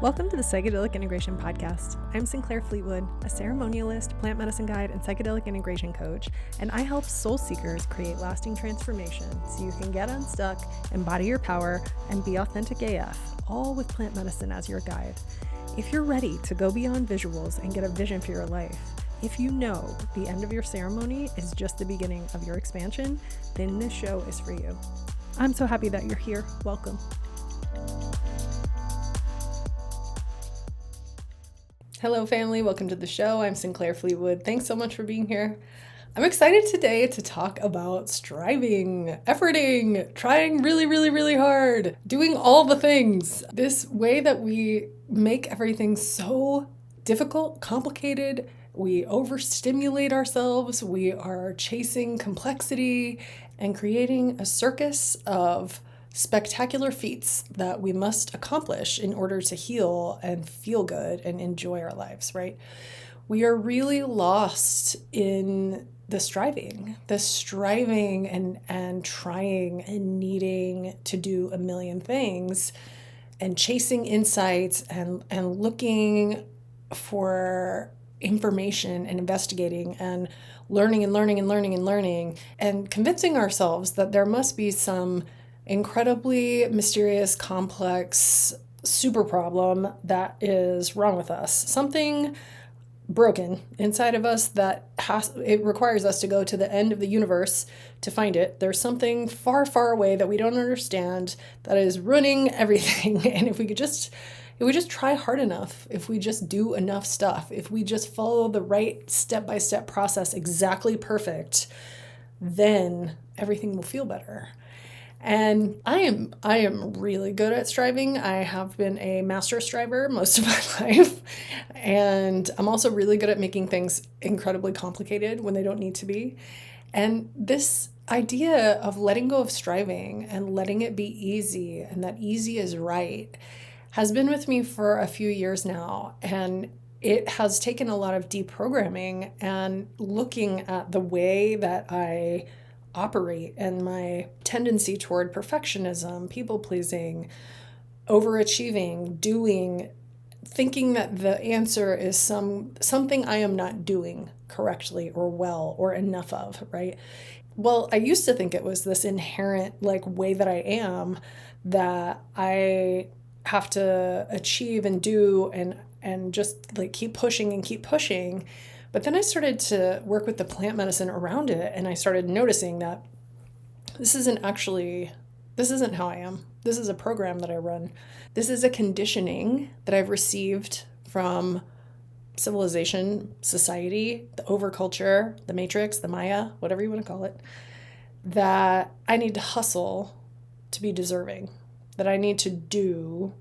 Welcome to the Psychedelic Integration Podcast. I'm Sinclair Fleetwood, a ceremonialist, plant medicine guide, and psychedelic integration coach, and I help soul seekers create lasting transformation so you can get unstuck, embody your power, and be authentic AF, all with plant medicine as your guide. If you're ready to go beyond visuals and get a vision for your life, if you know the end of your ceremony is just the beginning of your expansion, then this show is for you. I'm so happy that you're here. Welcome. Hello, family. Welcome to the show. I'm Sinclair Fleetwood. Thanks so much for being here. I'm excited today to talk about striving, efforting, trying really hard, doing all the things. This way that we make everything so difficult, complicated. We overstimulate ourselves. We are chasing complexity and creating a circus of spectacular feats that we must accomplish in order to heal and feel good and enjoy our lives, right? We are really lost in the striving and trying and needing to do a million things and chasing insights and looking for information and investigating and learning and convincing ourselves that there must be some incredibly mysterious, complex super problem that is wrong with us. Something broken inside of us that it requires us to go to the end of the universe to find it. There's something far away that we don't understand that is ruining everything. And if we just try hard enough, if we just do enough stuff, if we just follow the right step-by-step process exactly perfect, then everything will feel better. And I am really good at striving. I have been a master striver most of my life. And I'm also really good at making things incredibly complicated when they don't need to be. And this idea of letting go of striving and letting it be easy and that easy is right has been with me for a few years now. And it has taken a lot of deprogramming and looking at the way that I operate and my tendency toward perfectionism, people-pleasing, overachieving, doing, thinking that the answer is something I am not doing correctly or well or enough of, right? Well, I used to think it was this inherent way that I am that I have to achieve and do and just keep pushing. But then I started to work with the plant medicine around it, and I started noticing that this isn't how I am. This is a program that I run. This is a conditioning that I've received from civilization, society, the overculture, the matrix, the Maya, whatever you want to call it, that I need to hustle to be deserving, that I need to do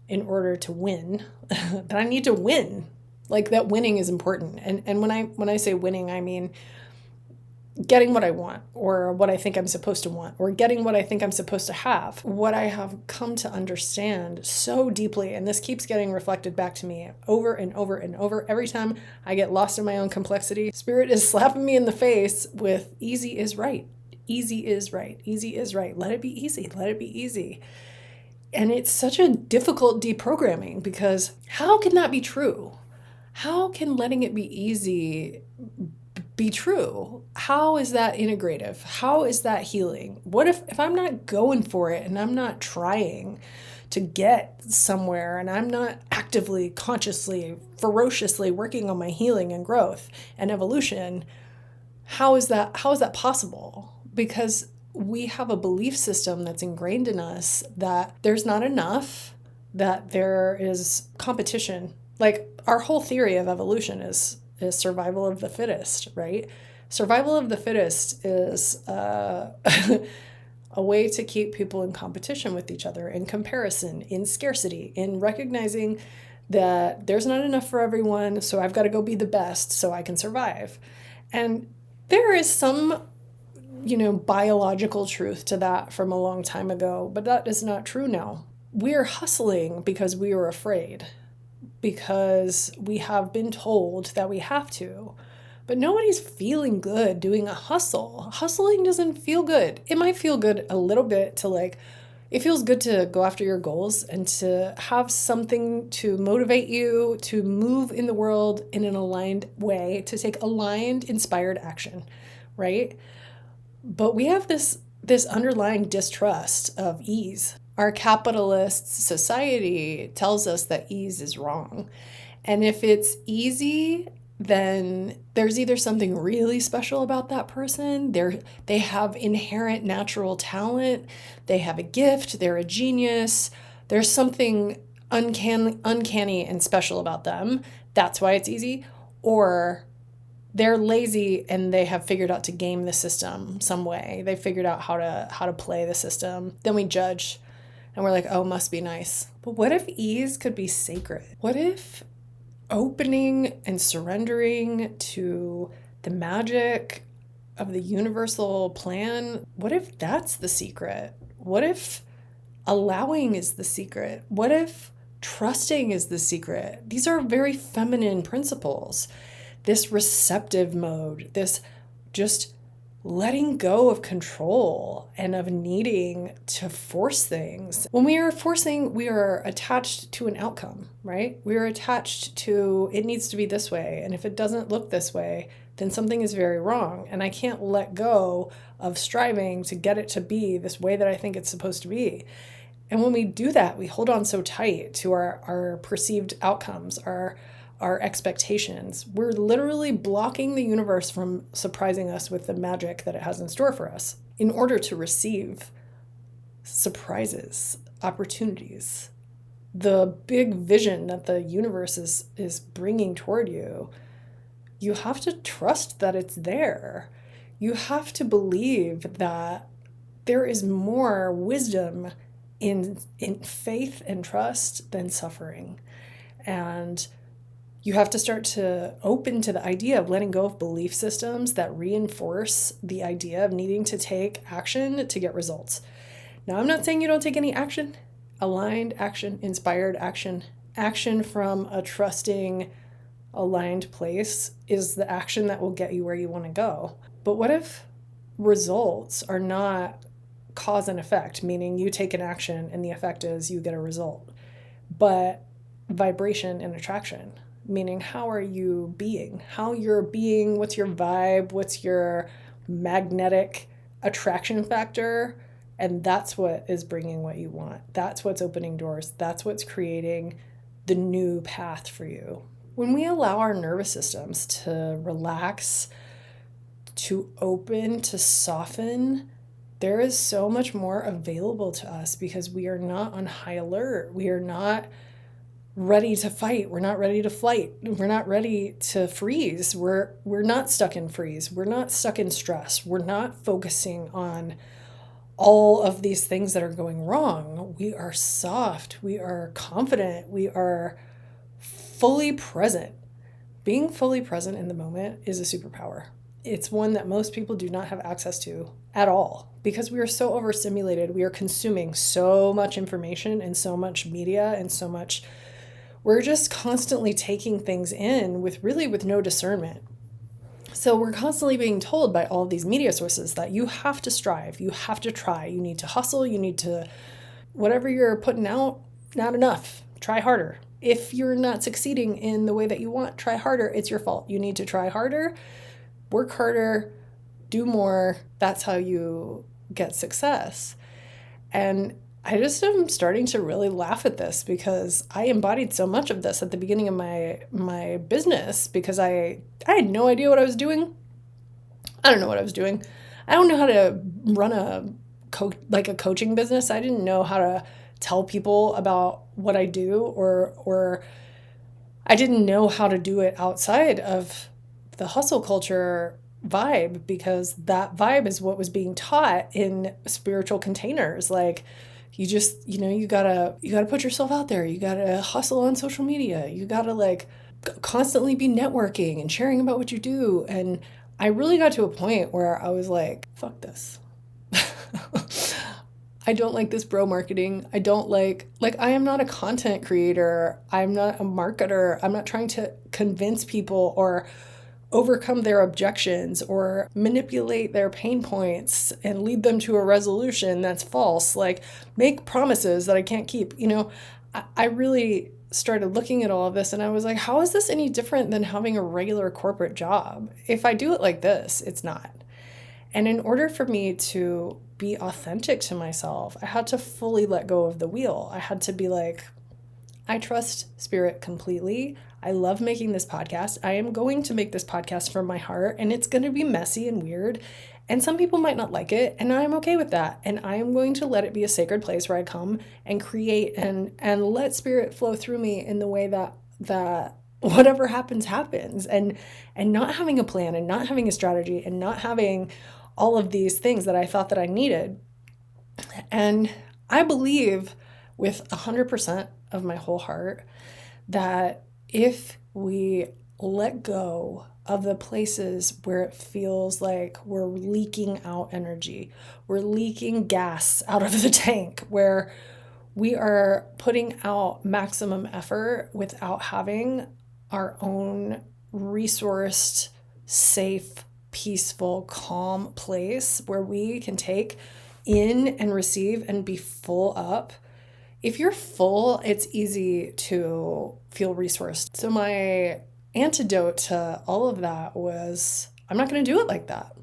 in order to win, that I need to win. That winning is important. And when I say winning, I mean getting what I want or what I think I'm supposed to want or getting what I think I'm supposed to have. What I have come to understand so deeply, and this keeps getting reflected back to me over and over, every time I get lost in my own complexity, Spirit is slapping me in the face with easy is right. Easy is right. Easy is right. Let it be easy. Let it be easy. And it's such a difficult deprogramming because how can that be true? How can letting it be easy be true? How is that integrative? How is that healing? What if I'm not going for it and I'm not trying to get somewhere and I'm not actively, consciously, ferociously working on my healing and growth and evolution? How is that possible? Because we have a belief system that's ingrained in us that there's not enough, that there is competition. Our whole theory of evolution is survival of the fittest, right? Survival of the fittest is a way to keep people in competition with each other, in comparison, in scarcity, in recognizing that there's not enough for everyone, so I've got to go be the best so I can survive. And there is some, biological truth to that from a long time ago, but that is not true now. We're hustling because we are afraid, because we have been told that we have to. But nobody's feeling good doing a hustle. Hustling doesn't feel good. It might feel good a little bit to It feels good to go after your goals and to have something to motivate you to move in the world in an aligned way, to take aligned, inspired action, right? But we have this underlying distrust of ease. Our capitalist society tells us that ease is wrong. And if it's easy, then there's either something really special about that person. They have inherent natural talent. They have a gift. They're a genius. There's something uncanny and special about them. That's why it's easy. Or they're lazy and they have figured out to game the system some way. They figured out how to play the system. Then we judge and we're like, oh, must be nice. But what if ease could be sacred? What if opening and surrendering to the magic of the universal plan, what if that's the secret? What if allowing is the secret? What if trusting is the secret? These are very feminine principles. This receptive mode, this just letting go of control and of needing to force things. When we are forcing, we are attached to an outcome, right? We are attached to it needs to be this way. And if it doesn't look this way, then something is very wrong. And I can't let go of striving to get it to be this way that I think it's supposed to be. And when we do that, we hold on so tight to our perceived outcomes, our expectations. We're literally blocking the universe from surprising us with the magic that it has in store for us in order to receive surprises, opportunities, the big vision that the universe is bringing toward you. You have to trust that it's there. You have to believe that there is more wisdom in faith and trust than suffering. And you have to start to open to the idea of letting go of belief systems that reinforce the idea of needing to take action to get results. Now, I'm not saying you don't take any action. Aligned action, inspired action, action from a trusting, aligned place is the action that will get you where you want to go. But what if results are not cause and effect, meaning you take an action and the effect is you get a result, but vibration and attraction? Meaning, how are you being? How you're being, what's your vibe, what's your magnetic attraction factor? And that's what is bringing what you want. That's what's opening doors. That's what's creating the new path for you. When we allow our nervous systems to relax, to open, to soften, there is so much more available to us because we are not on high alert. We are not ready to fight. We're not ready to flight. We're not ready to freeze. We're not stuck in freeze. We're not stuck in stress. We're not focusing on all of these things that are going wrong. We are soft. We are confident. We are fully present. Being fully present in the moment is a superpower. It's one that most people do not have access to at all because we are so overstimulated. We are consuming so much information and so much media and so much. We're just constantly taking things in with no discernment. So we're constantly being told by all of these media sources that you have to strive, you have to try, you need to hustle, you need to, whatever you're putting out, not enough, try harder. If you're not succeeding in the way that you want, try harder, it's your fault. You need to try harder, work harder, do more. That's how you get success. And I just am starting to really laugh at this because I embodied so much of this at the beginning of my business because I had no idea what I was doing. I don't know what I was doing. I don't know how to run a coaching business. I didn't know how to tell people about what I do or I didn't know how to do it outside of the hustle culture vibe because that vibe is what was being taught in spiritual containers. Like, you just, you gotta put yourself out there. You gotta hustle on social media. You gotta constantly be networking and sharing about what you do. And I really got to a point where I was like, fuck this. I don't like this bro marketing. I don't like I am not a content creator. I'm not a marketer. I'm not trying to convince people or overcome their objections or manipulate their pain points and lead them to a resolution that's false, like make promises that I can't keep. I really started looking at all of this and I was like, how is this any different than having a regular corporate job? If I do it like this, it's not. And in order for me to be authentic to myself, I had to fully let go of the wheel. I had to be like, I trust spirit completely. I love making this podcast. I am going to make this podcast from my heart, and it's going to be messy and weird. And some people might not like it, and I'm okay with that. And I am going to let it be a sacred place where I come and create and let spirit flow through me in the way that whatever happens happens. And not having a plan and not having a strategy and not having all of these things that I thought that I needed. And I believe with 100% of my whole heart that if we let go of the places where it feels like we're leaking out energy, we're leaking gas out of the tank, where we are putting out maximum effort without having our own resourced, safe, peaceful, calm place where we can take in and receive and be full up. If you're full, it's easy to feel resourced. So my antidote to all of that was, I'm not going to do it like that.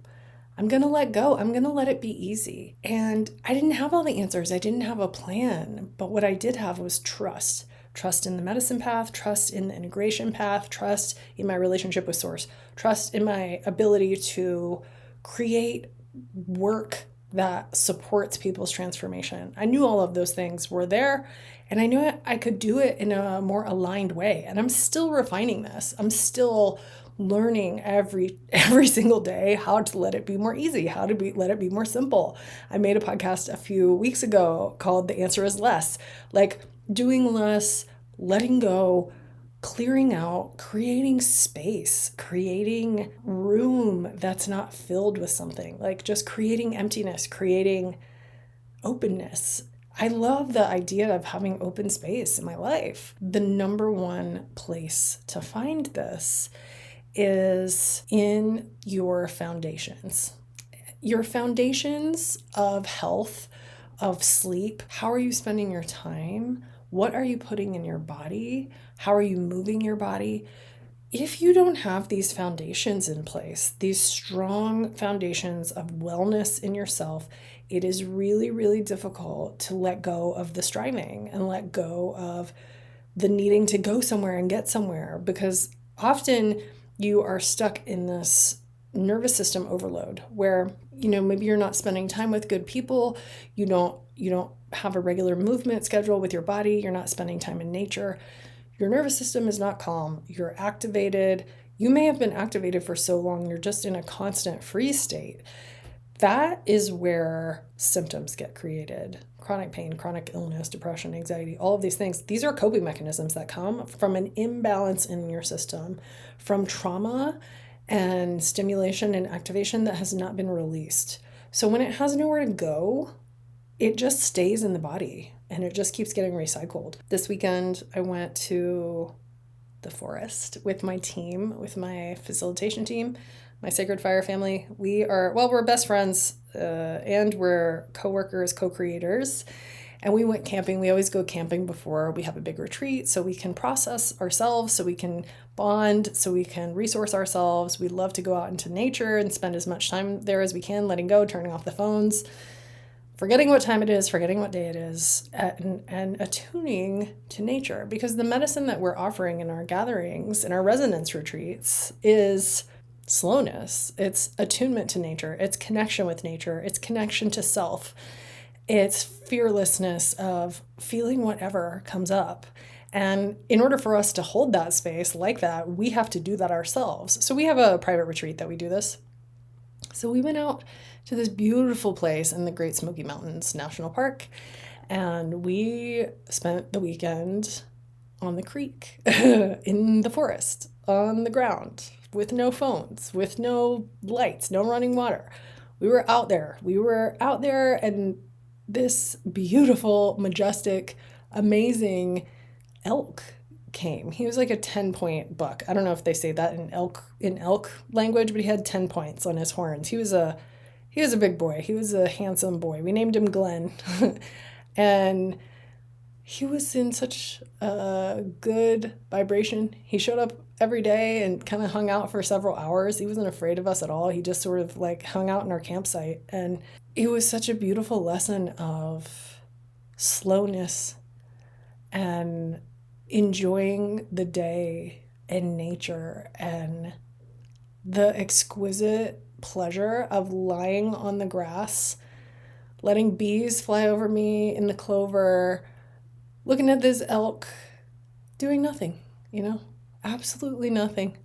I'm going to let go. I'm going to let it be easy. And I didn't have all the answers. I didn't have a plan. But what I did have was trust. Trust in the medicine path, trust in the integration path, trust in my relationship with Source, trust in my ability to create work that supports people's transformation. I knew all of those things were there, and I knew I could do it in a more aligned way. And I'm still refining this. I'm still learning every single day how to let it be more easy, let it be more simple. I made a podcast a few weeks ago called The Answer is Less, like doing less, letting go, clearing out, creating space, creating room that's not filled with something, like just creating emptiness, creating openness. I love the idea of having open space in my life. The number one place to find this is in your foundations. Your foundations of health, of sleep. How are you spending your time? What are you putting in your body? How are you moving your body? If you don't have these foundations in place, these strong foundations of wellness in yourself, it is really, really difficult to let go of the striving and let go of the needing to go somewhere and get somewhere, because often you are stuck in this nervous system overload where, maybe you're not spending time with good people, you don't have a regular movement schedule with your body, you're not spending time in nature, your nervous system is not calm, you're activated, you may have been activated for so long, you're just in a constant freeze state. That is where symptoms get created. Chronic pain, chronic illness, depression, anxiety, all of these things. These are coping mechanisms that come from an imbalance in your system, from trauma and stimulation and activation that has not been released. So when it has nowhere to go, it just stays in the body and it just keeps getting recycled. This weekend, I went to the forest with my team, with my facilitation team, my Sacred Fire family. We're best friends and we're co-workers, co-creators. And we went camping. We always go camping before we have a big retreat so we can process ourselves, so we can bond, so we can resource ourselves. We love to go out into nature and spend as much time there as we can, letting go, turning off the phones, forgetting what time it is, forgetting what day it is, and attuning to nature. Because the medicine that we're offering in our gatherings, in our resonance retreats, is slowness. It's attunement to nature. It's connection with nature. It's connection to self. It's fearlessness of feeling whatever comes up. And in order for us to hold that space like that, we have to do that ourselves. So we have a private retreat that we do this. So we went out to this beautiful place in the Great Smoky Mountains National Park, and we spent the weekend on the creek, in the forest, on the ground, with no phones, with no lights, no running water. We were out there. And this beautiful, majestic, amazing elk came. He was like a 10-point buck. I don't know if they say that in elk language, but he had 10 points on his horns. He was a big boy. He was a handsome boy. We named him Glenn. And he was in such a good vibration. He showed up every day and kind of hung out for several hours. He wasn't afraid of us at all. He just sort of like hung out in our campsite. And it was such a beautiful lesson of slowness and enjoying the day and nature and the exquisite pleasure of lying on the grass, letting bees fly over me in the clover, looking at this elk, doing nothing, absolutely nothing.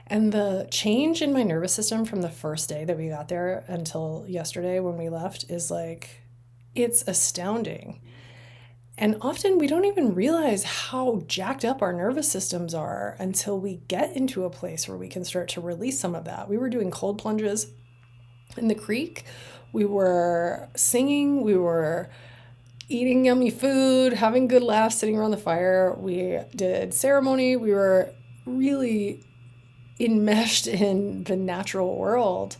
And the change in my nervous system from the first day that we got there until yesterday when we left is like, it's astounding. And often we don't even realize how jacked up our nervous systems are until we get into a place where we can start to release some of that. We were doing cold plunges in the creek. We were singing. We were eating yummy food, having good laughs, sitting around the fire. We did ceremony. We were really enmeshed in the natural world.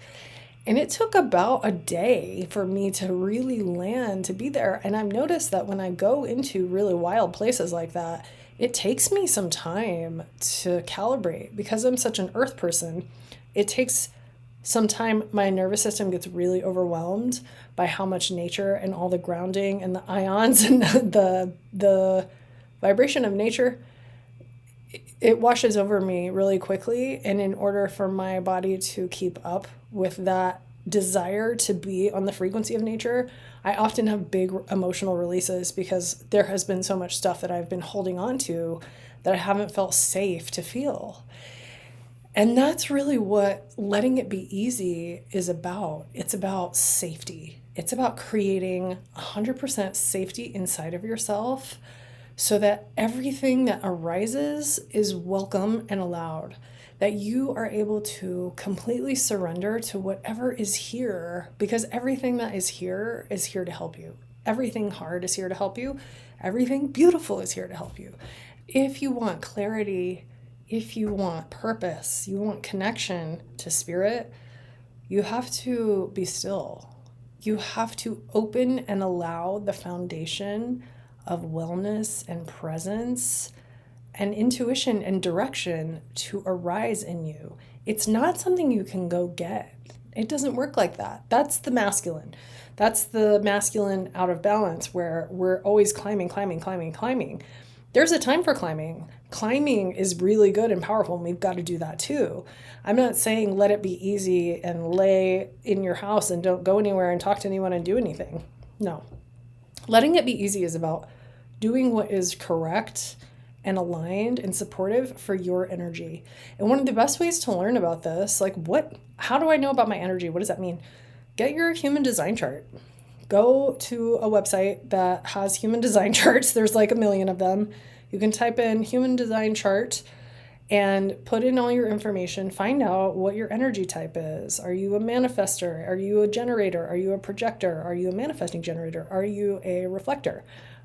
And it took about a day for me to really land to be there. And I've noticed that when I go into really wild places like that, it takes me some time to calibrate because I'm such an earth person. It takes some time. My nervous system gets really overwhelmed by how much nature and all the grounding and the ions and the vibration of nature. It washes over me really quickly. And in order for my body to keep up with that desire to be on the frequency of nature, I often have big emotional releases because there has been so much stuff that I've been holding on to that I haven't felt safe to feel. And that's really what letting it be easy is about. It's about safety. It's about creating 100% safety inside of yourself so that everything that arises is welcome and allowed, that you are able to completely surrender to whatever is here, because everything that is here to help you. Everything hard is here to help you. Everything beautiful is here to help you. If you want clarity, if you want purpose, you want connection to spirit, you have to be still. You have to open and allow the foundation of wellness and presence and intuition and direction to arise in you. It's not something you can go get. It doesn't work like that. That's the masculine. That's the masculine out of balance where we're always climbing. There's a time for climbing. Climbing is really good and powerful, and we've got to do that too. I'm not saying let it be easy and lay in your house and don't go anywhere and talk to anyone and do anything. No. Letting it be easy is about doing what is correct and aligned and supportive for your energy. And one of the best ways to learn about this, how do I know about my energy? What does that mean? Get your human design chart. Go to a website that has human design charts. There's like a million of them. You can type in human design chart and put in all your information. Find out what your energy type is. Are you a manifester? Are you a generator? Are you a projector? Are you a manifesting generator? Are you a reflector?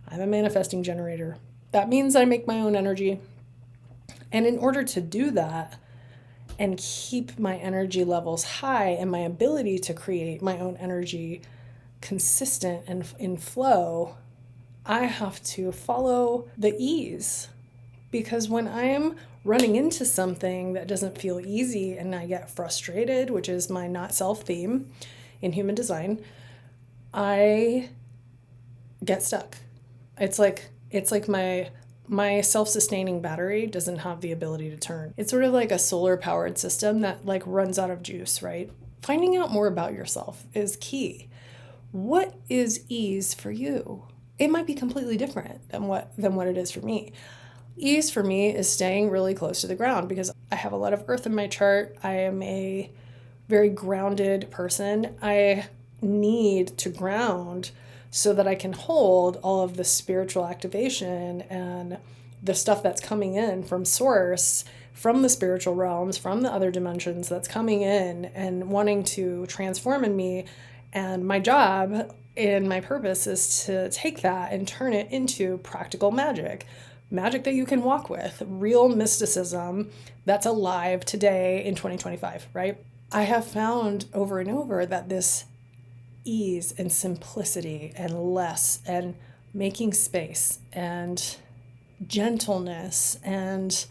I'm a manifesting generator. That means I make my own energy. And in order to do that and keep my energy levels high and my ability to create my own energy consistent and in flow, I have to follow the ease. Because when I'm running into something that doesn't feel easy and I get frustrated, which is my not self theme in human design, I get stuck. It's like my self-sustaining battery doesn't have the ability to turn. It's sort of like a solar powered system that runs out of juice, right? Finding out more about yourself is key. What is ease for you? It might be completely different than what it is for me. Ease for me is staying really close to the ground because I have a lot of earth in my chart. I am a very grounded person. I need to ground so that I can hold all of the spiritual activation and the stuff that's coming in from source, from the spiritual realms, from the other dimensions that's coming in and wanting to transform in me. And my job and my purpose is to take that and turn it into practical magic, magic that you can walk with, real mysticism that's alive today in 2025, right? I have found over and over that this ease and simplicity and less and making space and gentleness and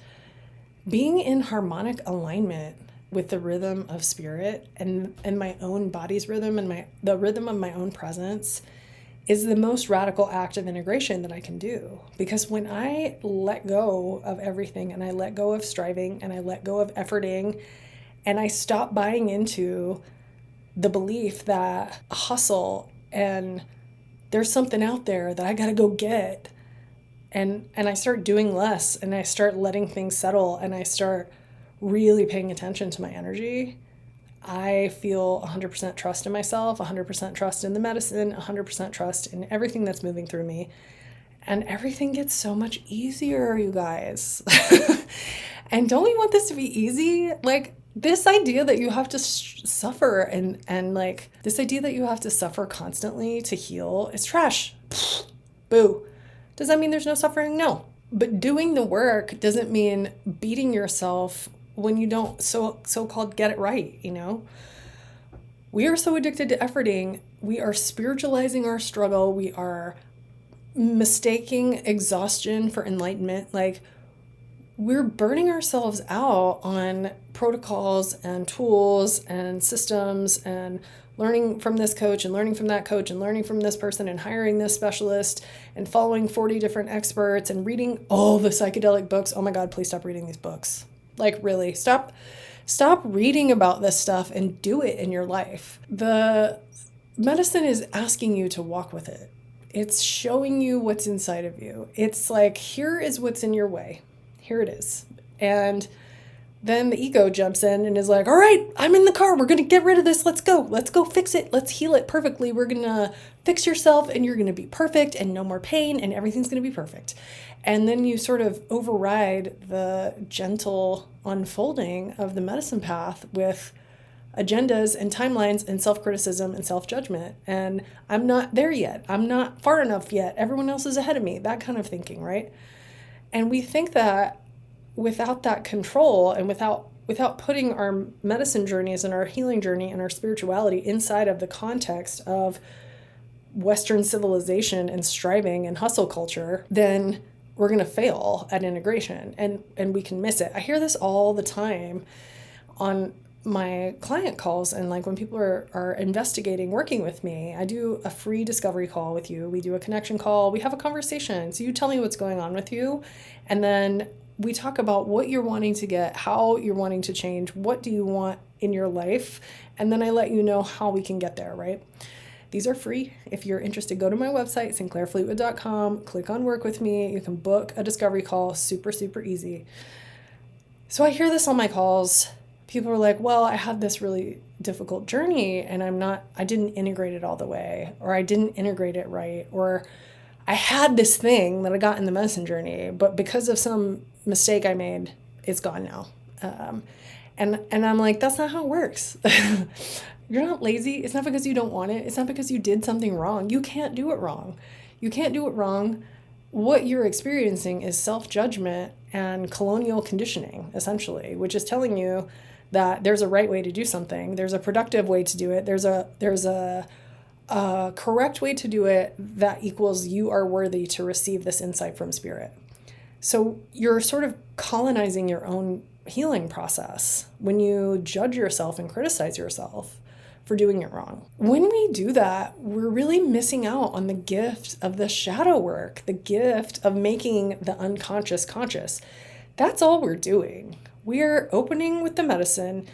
being in harmonic alignment with the rhythm of spirit and my own body's rhythm and the rhythm of my own presence is the most radical act of integration that I can do. Because when I let go of everything and I let go of striving and I let go of efforting and I stop buying into the belief that hustle and there's something out there that I got to go get, and I start doing less and I start letting things settle and I start really paying attention to my energy, I feel 100% trust in myself, 100% trust in the medicine, 100% trust in everything that's moving through me. And everything gets so much easier, you guys. And don't we want this to be easy? Like, this idea that you have to suffer and like this idea that you have to suffer constantly to heal is trash. Boo. Does that mean there's no suffering? No. But doing the work doesn't mean beating yourself when you don't so-called get it right, you know? We are so addicted to efforting. We are spiritualizing our struggle. We are mistaking exhaustion for enlightenment. Like, we're burning ourselves out on protocols and tools and systems and learning from this coach and learning from that coach and learning from this person and hiring this specialist and following 40 different experts and reading all the psychedelic books. Oh my God, please stop reading these books. Like, really, stop reading about this stuff and do it in your life. The medicine is asking you to walk with it. It's showing you what's inside of you. It's like, here is what's in your way. Here it is. And then the ego jumps in and is like, all right, I'm in the car. We're going to get rid of this. Let's go. Let's go fix it. Let's heal it perfectly. We're going to fix yourself and you're going to be perfect and no more pain and everything's going to be perfect. And then you sort of override the gentle unfolding of the medicine path with agendas and timelines and self-criticism and self-judgment. And I'm not there yet. I'm not far enough yet. Everyone else is ahead of me. That kind of thinking, right? And we think that without that control and without putting our medicine journeys and our healing journey and our spirituality inside of the context of Western civilization and striving and hustle culture, then we're going to fail at integration and we can miss it. I hear this all the time on my client calls, and like when people are investigating working with me, I do a free discovery call with you. We do a connection call. We have a conversation. So you tell me what's going on with you, and then we talk about what you're wanting to get, how you're wanting to change, what do you want in your life, and then I let you know how we can get there, right? These are free. If you're interested, go to my website, sinclairfleetwood.com, click on work with me. You can book a discovery call, super, super easy. So I hear this on my calls. People are like, well, I had this really difficult journey and I didn't integrate it all the way, or I didn't integrate it right, or I had this thing that I got in the medicine journey, but because of some mistake I made, it's gone now. And I'm like, that's not how it works. You're not lazy. It's not because you don't want it. It's not because you did something wrong. You can't do it wrong. You can't do it wrong. What you're experiencing is self-judgment and colonial conditioning, essentially, which is telling you that there's a right way to do something. There's a productive way to do it. There's a correct way to do it that equals you are worthy to receive this insight from spirit. So you're sort of colonizing your own healing process when you judge yourself and criticize yourself for doing it wrong. When we do that, we're really missing out on the gift of the shadow work, the gift of making the unconscious conscious. That's all we're doing. We're opening with the medicine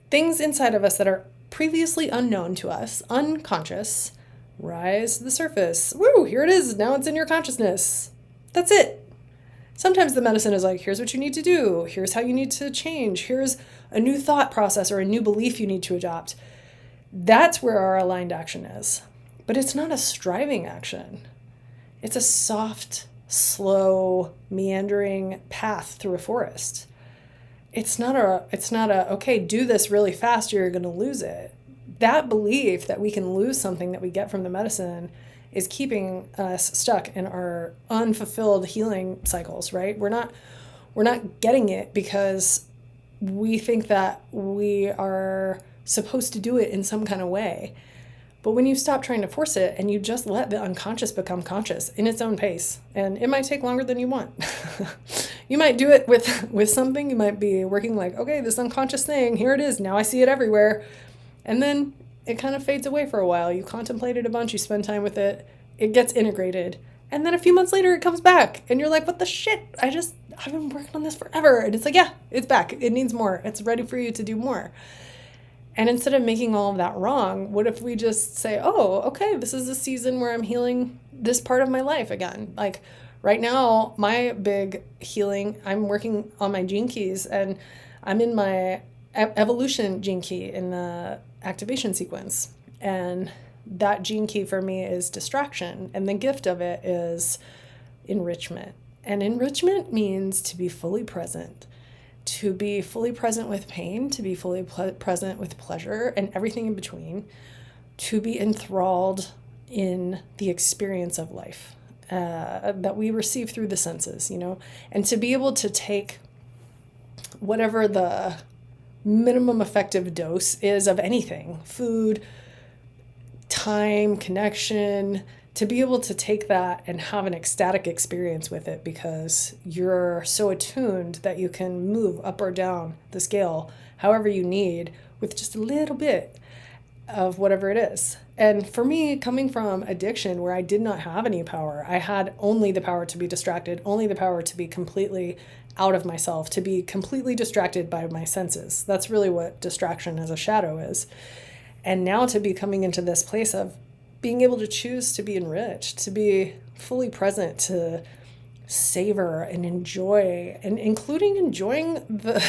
things inside of us that are previously unknown to us, unconscious, rise to the surface. Woo, here it is. Now it's in your consciousness. That's it. Sometimes the medicine is like, here's what you need to do. Here's how you need to change. Here's a new thought process or a new belief you need to adopt. That's where our aligned action is. But it's not a striving action. It's a soft, slow, meandering path through a forest. It's not a, okay, do this really fast, you're going to lose it. That belief that we can lose something that we get from the medicine is keeping us stuck in our unfulfilled healing cycles, right? We're not getting it because we think that we are supposed to do it in some kind of way. But when you stop trying to force it and you just let the unconscious become conscious in its own pace, and it might take longer than you want. You might do it with something. You might be working like, okay, this unconscious thing, here it is. Now I see it everywhere. And then it kind of fades away for a while. You contemplate it a bunch. You spend time with it. It gets integrated. And then a few months later, it comes back. And you're like, what the shit? I've been working on this forever. And it's like, yeah, it's back. It needs more. It's ready for you to do more. And instead of making all of that wrong, what if we just say, oh, okay, this is a season where I'm healing this part of my life again. Like right now, my big healing, I'm working on my gene keys, and I'm in my evolution gene key in the activation sequence. And that gene key for me is distraction. And the gift of it is enrichment. And enrichment means to be fully present. To be fully present with pain, to be fully present with pleasure and everything in between, to be enthralled in the experience of life that we receive through the senses, and to be able to take whatever the minimum effective dose is of anything, food, time, connection, to be able to take that and have an ecstatic experience with it because you're so attuned that you can move up or down the scale however you need with just a little bit of whatever it is. And for me, coming from addiction where I did not have any power, I had only the power to be distracted, only the power to be completely out of myself, to be completely distracted by my senses. That's really what distraction as a shadow is. And now to be coming into this place of being able to choose to be enriched, to be fully present, to savor and enjoy, and including enjoying the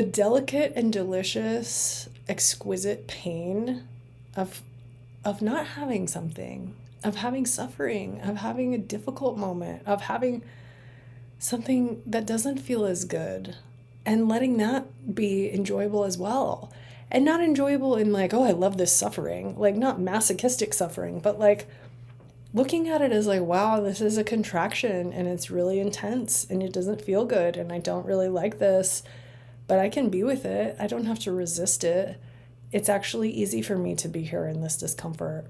delicate and delicious, exquisite pain of not having something, of having suffering, of having a difficult moment, of having something that doesn't feel as good, and letting that be enjoyable as well. And not enjoyable in like, oh, I love this suffering, like not masochistic suffering, but like looking at it as like, wow, this is a contraction and it's really intense and it doesn't feel good and I don't really like this, but I can be with it. I don't have to resist it. It's actually easy for me to be here in this discomfort.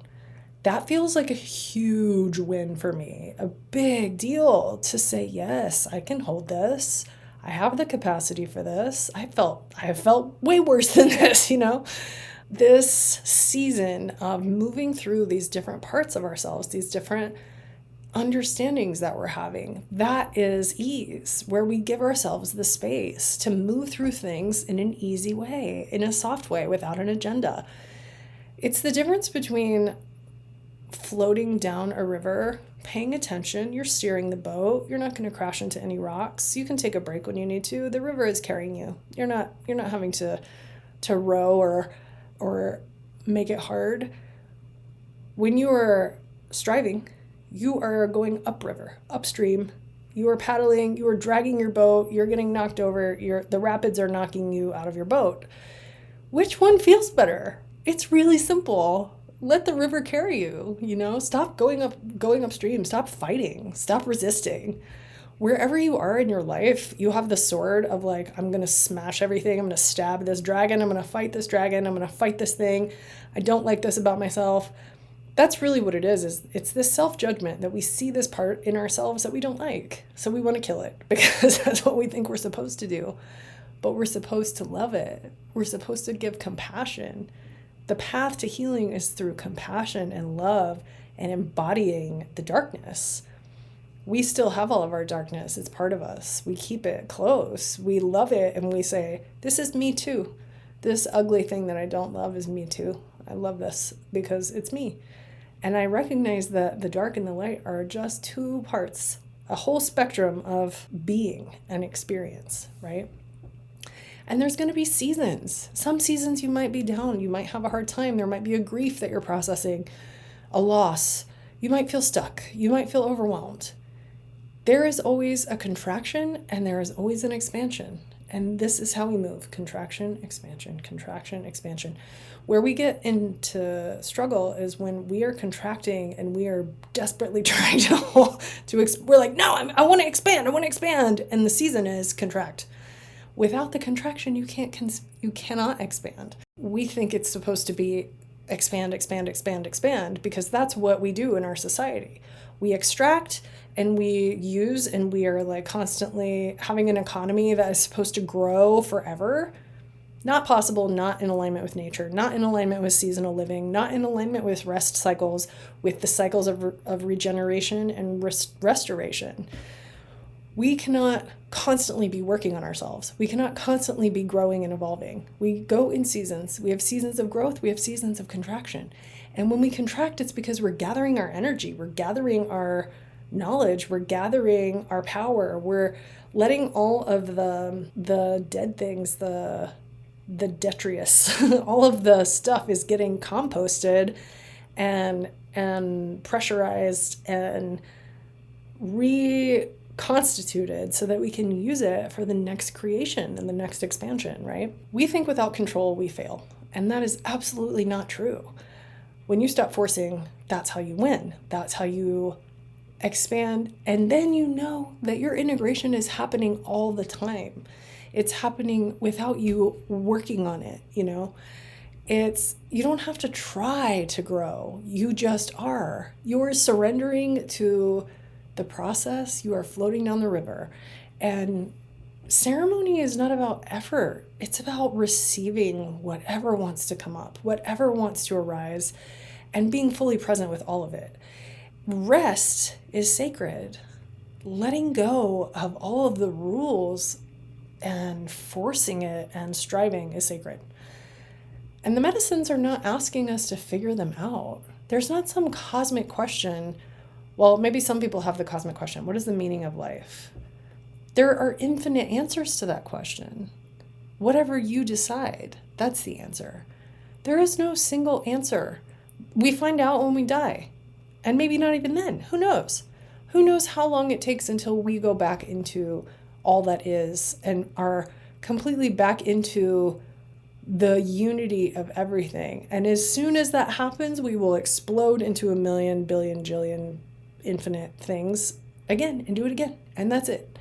That feels like a huge win for me, a big deal to say, yes, I can hold this. I have the capacity for this. I have felt way worse than this, This season of moving through these different parts of ourselves, these different understandings that we're having, that is ease, where we give ourselves the space to move through things in an easy way, in a soft way, without an agenda. It's the difference between floating down a river, paying attention, you're steering the boat, you're not going to crash into any rocks, you can take a break when you need to, the river is carrying you. You're not having to row or make it hard. When you are striving, you are going upriver, upstream. You are paddling, you are dragging your boat, you're getting knocked over, the rapids are knocking you out of your boat. Which one feels better? It's really simple. Let the river carry you, Stop going upstream, stop fighting, stop resisting. Wherever you are in your life, you have the sword of like, I'm going to smash everything. I'm going to stab this dragon. I'm going to fight this dragon. I'm going to fight this thing. I don't like this about myself. That's really what it is it's this self-judgment that we see this part in ourselves that we don't like. So we want to kill it because that's what we think we're supposed to do. But we're supposed to love it. We're supposed to give compassion. The path to healing is through compassion and love and embodying the darkness. We still have all of our darkness. It's part of us. We keep it close. We love it and we say, this is me too. This ugly thing that I don't love is me too. I love this because it's me. And I recognize that the dark and the light are just two parts, a whole spectrum of being and experience, right? And there's going to be seasons. Some seasons you might be down. You might have a hard time. There might be a grief that you're processing, a loss. You might feel stuck. You might feel overwhelmed. There is always a contraction and there is always an expansion. And this is how we move: contraction, expansion, contraction, expansion. Where we get into struggle is when we are contracting and we are desperately trying we're like, no, I want to expand. And the season is contract. Without the contraction, you cannot expand. We think it's supposed to be expand, expand, expand, expand, because that's what we do in our society. We extract and we use, and we are like constantly having an economy that is supposed to grow forever. Not possible, not in alignment with nature, not in alignment with seasonal living, not in alignment with rest cycles, with the cycles of regeneration and restoration. We cannot constantly be working on ourselves. We cannot constantly be growing and evolving. We go in seasons. We have seasons of growth. We have seasons of contraction. And when we contract, it's because we're gathering our energy. We're gathering our knowledge. We're gathering our power. We're letting all of the dead things, the detritus, all of the stuff is getting composted and pressurized and reconstituted so that we can use it for the next creation and the next expansion, right? We think without control we fail, and that is absolutely not true. When you stop forcing, that's how you win. That's how you expand, and then you know that your integration is happening all the time. It's happening without you working on it, you know? You don't have to try to grow. You just are. You're surrendering to the process. You are floating down the river. And ceremony is not about effort. It's about receiving whatever wants to come up, whatever wants to arise, and being fully present with all of it. Rest is sacred. Letting go of all of the rules and forcing it and striving is sacred. And the medicines are not asking us to figure them out. There's not some cosmic question. Well, maybe some people have the cosmic question. What is the meaning of life? There are infinite answers to that question. Whatever you decide, that's the answer. There is no single answer. We find out when we die. And maybe not even then. Who knows? Who knows how long it takes until we go back into all that is and are completely back into the unity of everything. And as soon as that happens, we will explode into a million, billion, jillion, infinite things again and do it again. And that's it.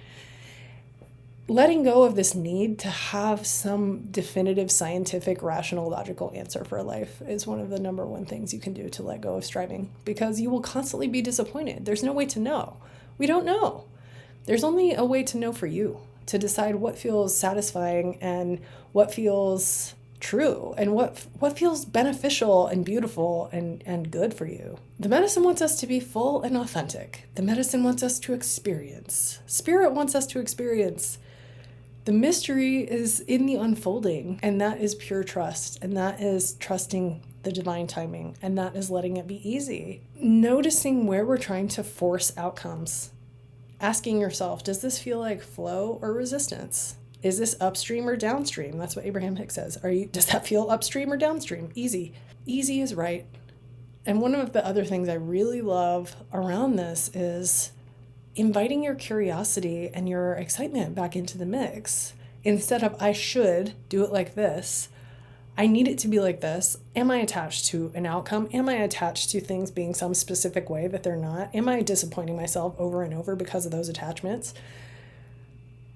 Letting go of this need to have some definitive, scientific, rational, logical answer for life is one of the number one things you can do to let go of striving, because you will constantly be disappointed. There's no way to know. We don't know. There's only a way to know for you, to decide what feels satisfying and what feels true and what feels beneficial and beautiful and good for you. The medicine wants us to be full and authentic. The medicine wants us to experience. Spirit wants us to experience. The mystery is in the unfolding, and that is pure trust, and that is trusting the divine timing, and that is letting it be easy. Noticing where we're trying to force outcomes. Asking yourself, does this feel like flow or resistance? Is this upstream or downstream? That's what Abraham Hicks says. Does that feel upstream or downstream? Easy. Easy is right. And one of the other things I really love around this is inviting your curiosity and your excitement back into the mix. Instead of, I should do it like this, I need it to be like this. Am I attached to an outcome? Am I attached to things being some specific way that they're not? Am I disappointing myself over and over because of those attachments?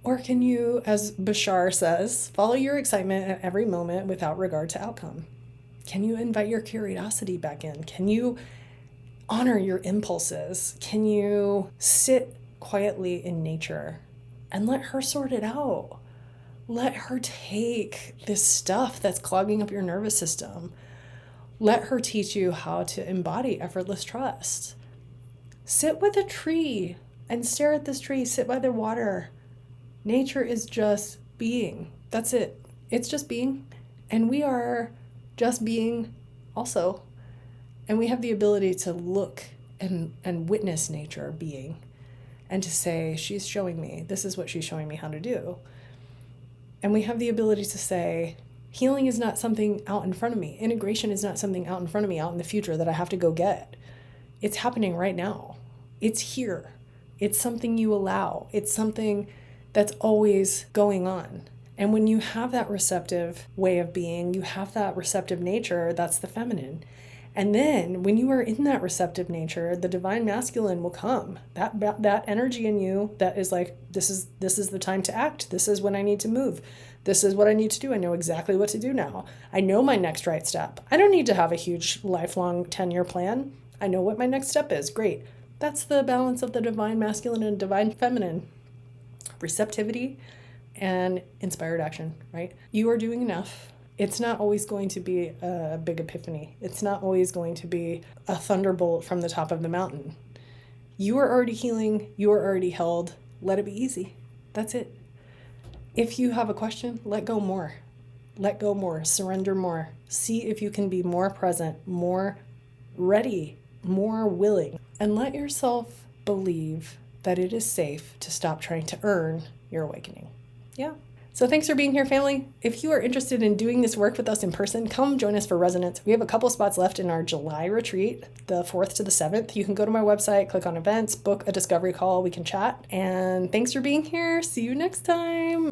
Or can you, as Bashar says, follow your excitement at every moment without regard to outcome? Can you invite your curiosity back in? Can you honor your impulses? Can you sit quietly in nature and let her sort it out? Let her take this stuff that's clogging up your nervous system. Let her teach you how to embody effortless trust. Sit with a tree and stare at this tree. Sit by the water. Nature is just being. That's it. It's just being. And we are just being also. And we have the ability to look and witness nature being and to say, she's showing me, this is what she's showing me how to do. And we have the ability to say, healing is not something out in front of me. Integration is not something out in front of me, out in the future that I have to go get. It's happening right now. It's here. It's something you allow. It's something that's always going on. And when you have that receptive way of being, you have that receptive nature, that's the feminine. And then when you are in that receptive nature, the divine masculine will come. That energy in you that is like, this is the time to act. This is when I need to move. This is what I need to do. I know exactly what to do now. I know my next right step. I don't need to have a huge lifelong 10-year plan. I know what my next step is. Great. That's the balance of the divine masculine and divine feminine. Receptivity and inspired action, right? You are doing enough. It's not always going to be a big epiphany. It's not always going to be a thunderbolt from the top of the mountain. You are already healing. You are already held. Let it be easy. That's it. If you have a question, let go more. Let go more. Surrender more. See if you can be more present, more ready, more willing. And let yourself believe that it is safe to stop trying to earn your awakening. Yeah. So thanks for being here, family. If you are interested in doing this work with us in person, come join us for Resonance. We have a couple spots left in our July retreat, the 4th to the 7th. You can go to my website, click on events, book a discovery call. We can chat. And thanks for being here. See you next time.